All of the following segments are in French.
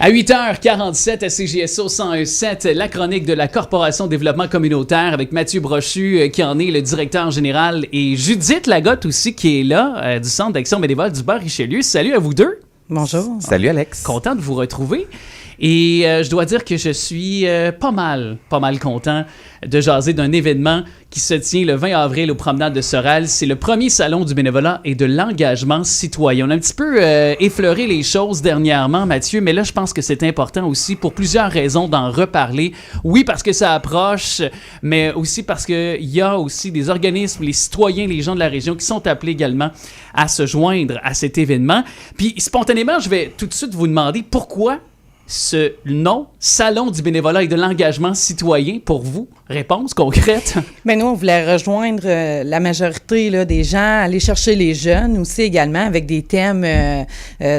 À 8h47 à CJSO 101.7, la chronique de la Corporation de développement communautaire avec Mathieu Brochu qui en est le directeur général et Judith Lagotte aussi qui est là du Centre d'action bénévole du Bas-Richelieu. Salut à vous deux. Bonjour. Salut Alex. Content de vous retrouver. Et je dois dire que je suis pas mal content de jaser d'un événement qui se tient le 20 avril aux Promenades de Sorel. C'est le premier salon du bénévolat et de l'engagement citoyen. On a un petit peu effleuré les choses dernièrement, Mathieu, mais là, je pense que c'est important aussi pour plusieurs raisons d'en reparler. Oui, parce que ça approche, mais aussi parce qu'il y a aussi des organismes, les citoyens, les gens de la région qui sont appelés également à se joindre à cet événement. Puis, spontanément, je vais tout de suite vous demander pourquoi ce nom, Salon du bénévolat et de l'engagement citoyen, pour vous? Réponse concrète? Bien, nous, on voulait rejoindre la majorité là, des gens, aller chercher les jeunes aussi également avec des thèmes.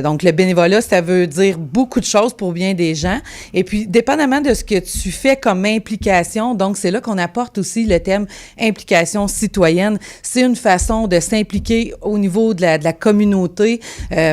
Donc, le bénévolat, ça veut dire beaucoup de choses pour bien des gens. Et puis, dépendamment de ce que tu fais comme implication, donc c'est là qu'on apporte aussi le thème implication citoyenne. C'est une façon de s'impliquer au niveau de la communauté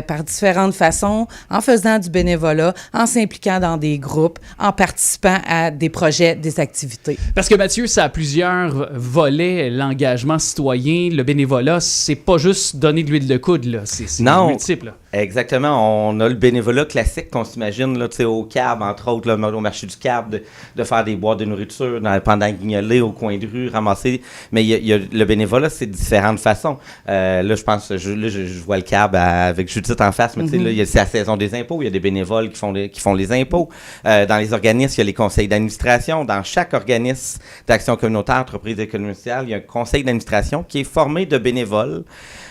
par différentes façons, en faisant du bénévolat, en s'impliquant dans des groupes, en participant à des projets, des activités. Parce que Mathieu, ça a plusieurs volets, l'engagement citoyen, le bénévolat, c'est pas juste donner de l'huile de coude, là, c'est multiple. Là. Exactement, on a le bénévolat classique qu'on s'imagine là, au CAB, entre autres, là, au marché du CAB, de faire des boîtes de nourriture pendant guignoler au coin de rue, ramasser, mais il y a le bénévolat, c'est de différentes façons. Là, je pense, je vois le CAB avec Judith en face, mais tu sais, là, c'est la saison des impôts, il y a des bénévoles qui font les impôts. Dans les organismes, il y a les conseils d'administration. Dans chaque organisme d'action communautaire, entreprise d'économie sociale, il y a un conseil d'administration qui est formé de bénévoles.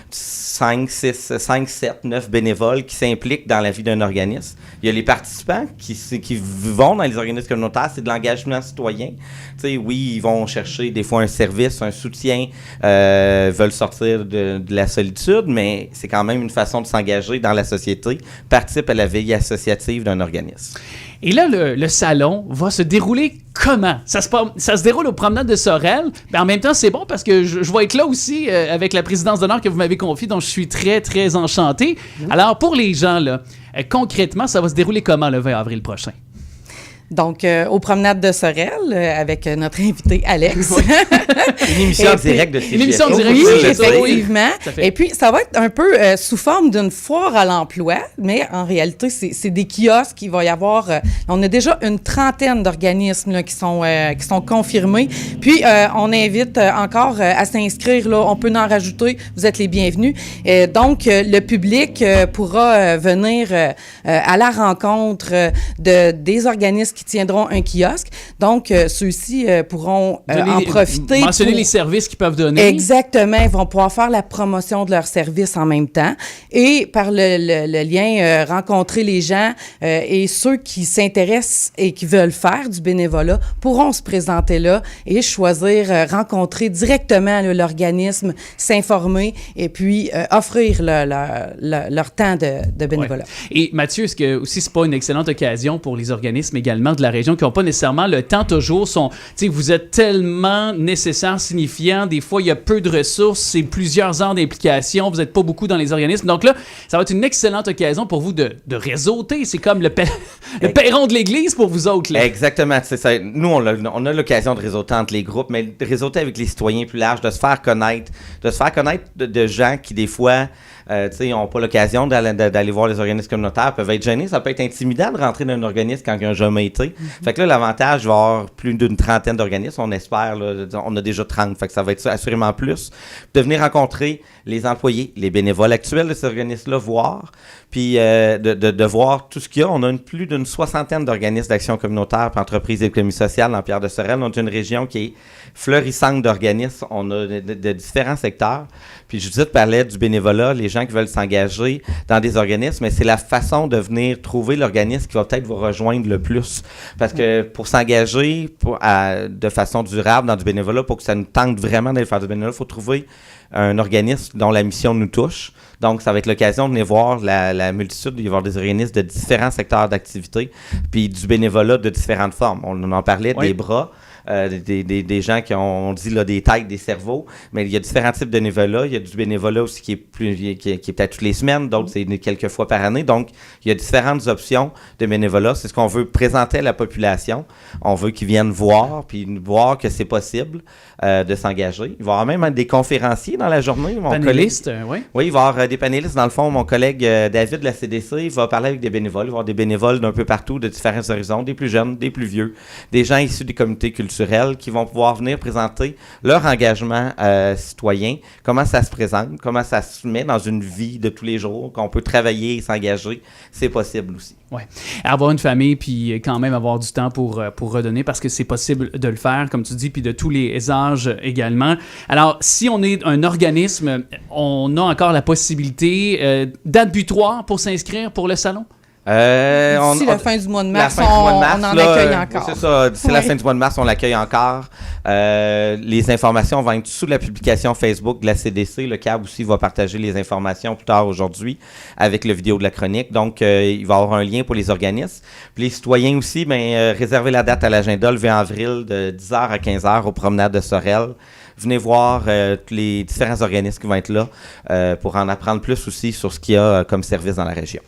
5, 6, 5, 7, 9 bénévoles qui s'impliquent dans la vie d'un organisme. Il y a les participants qui vont dans les organismes communautaires, c'est de l'engagement citoyen. Tu sais, oui, ils vont chercher des fois un service, un soutien, veulent sortir de la solitude, mais c'est quand même une façon de s'engager dans la société, participe à la vie associative d'un organisme. Et là, le salon va se dérouler comment? Ça se déroule aux Promenades de Sorel, mais en même temps, c'est bon parce que je vais être là aussi avec la présidence d'honneur que vous m'avez confiée, dont je suis très, très enchanté. Alors, pour les gens, là, concrètement, ça va se dérouler comment le 20 avril prochain? Donc, aux Promenades de Sorel, avec notre invité Alex. Une émission directe de CJSO. Une émission directe oui, de CJSO. effectivement. Oui, et puis, ça va être un peu sous forme d'une foire à l'emploi, mais en réalité, c'est des kiosques. Il va y avoir... on a déjà une trentaine d'organismes là, qui sont confirmés. Puis, on invite encore à s'inscrire. Là, on peut en rajouter. Vous êtes les bienvenus. Donc, le public pourra venir à la rencontre des organismes qui tiendront un kiosque. Donc, ceux-ci pourront en profiter. Mentionner les services qu'ils peuvent donner. Exactement. Ils vont pouvoir faire la promotion de leurs services en même temps. Et par le lien, rencontrer les gens et ceux qui s'intéressent et qui veulent faire du bénévolat pourront se présenter là et choisir, rencontrer directement l'organisme, s'informer et puis offrir leur temps de bénévolat. Ouais. Et Mathieu, est-ce que aussi c'est pas une excellente occasion pour les organismes également de la région qui n'ont pas nécessairement le temps toujours, vous êtes tellement nécessaire, signifiant, des fois il y a peu de ressources, c'est plusieurs heures d'implication, vous n'êtes pas beaucoup dans les organismes, donc là, ça va être une excellente occasion pour vous de réseauter, c'est comme le perron de l'église pour vous autres. Là. Exactement, c'est ça. Nous, on a l'occasion de réseauter entre les groupes, mais de réseauter avec les citoyens plus larges, de se faire connaître de gens qui des fois n'ont pas l'occasion d'aller voir les organismes communautaires, peuvent être gênés, ça peut être intimidant de rentrer dans un organisme quand il n'y a jamais été. Fait que là, l'avantage, il va y avoir plus d'une trentaine d'organismes, on espère, là, on a déjà 30, fait que ça va être assurément plus. De venir rencontrer les employés, les bénévoles actuels de ces organismes-là, voir, puis de voir tout ce qu'il y a. On a plus d'une soixantaine d'organismes d'action communautaire et entreprises d'économie sociale dans Pierre-de-Sorel. On a une région qui est fleurissante d'organismes. On a de différents secteurs. Puis Judith parlait du bénévolat, les gens qui veulent s'engager dans des organismes, mais c'est la façon de venir trouver l'organisme qui va peut-être vous rejoindre le plus. Parce que pour s'engager de façon durable dans du bénévolat, pour que ça nous tente vraiment d'aller faire du bénévolat, il faut trouver un organisme dont la mission nous touche. Donc, ça va être l'occasion de venir voir la multitude, il va y avoir des organismes de différents secteurs d'activité, puis du bénévolat de différentes formes. On en parlait, des bras. des gens qui ont, on dit là, des têtes, des cerveaux, mais il y a différents types de bénévolat. Il y a du bénévolat aussi qui est peut-être toutes les semaines, d'autres c'est quelques fois par année. Donc, il y a différentes options de bénévolat. C'est ce qu'on veut présenter à la population. On veut qu'ils viennent voir, puis voir que c'est possible de s'engager. Il va y avoir même des conférenciers dans la journée. Panélistes, oui. Oui, il va y avoir des panélistes. Dans le fond, mon collègue David de la CDC, il va parler avec des bénévoles. Il va y avoir des bénévoles d'un peu partout, de différents horizons, des plus jeunes, des plus vieux, des gens issus des communautés culturelles qui vont pouvoir venir présenter leur engagement citoyen, comment ça se présente, comment ça se met dans une vie de tous les jours, qu'on peut travailler et s'engager. C'est possible aussi. Oui. Avoir une famille, puis quand même avoir du temps pour redonner, parce que c'est possible de le faire, comme tu dis, puis de tous les âges également. Alors, si on est un organisme, on a encore la possibilité, date butoir pour s'inscrire pour le salon? D'ici la fin du mois de mars, on en accueille encore. C'est ça, d'ici la fin du mois de mars, on l'accueille encore. Les informations vont être sous la publication Facebook de la CDC. Le CAB aussi va partager les informations plus tard aujourd'hui avec la vidéo de la chronique. Donc, il va y avoir un lien pour les organismes. Puis les citoyens aussi, réservez la date à l'agenda le 20 avril de 10h à 15h aux promenades de Sorel. Venez voir les différents organismes qui vont être là pour en apprendre plus aussi sur ce qu'il y a comme service dans la région.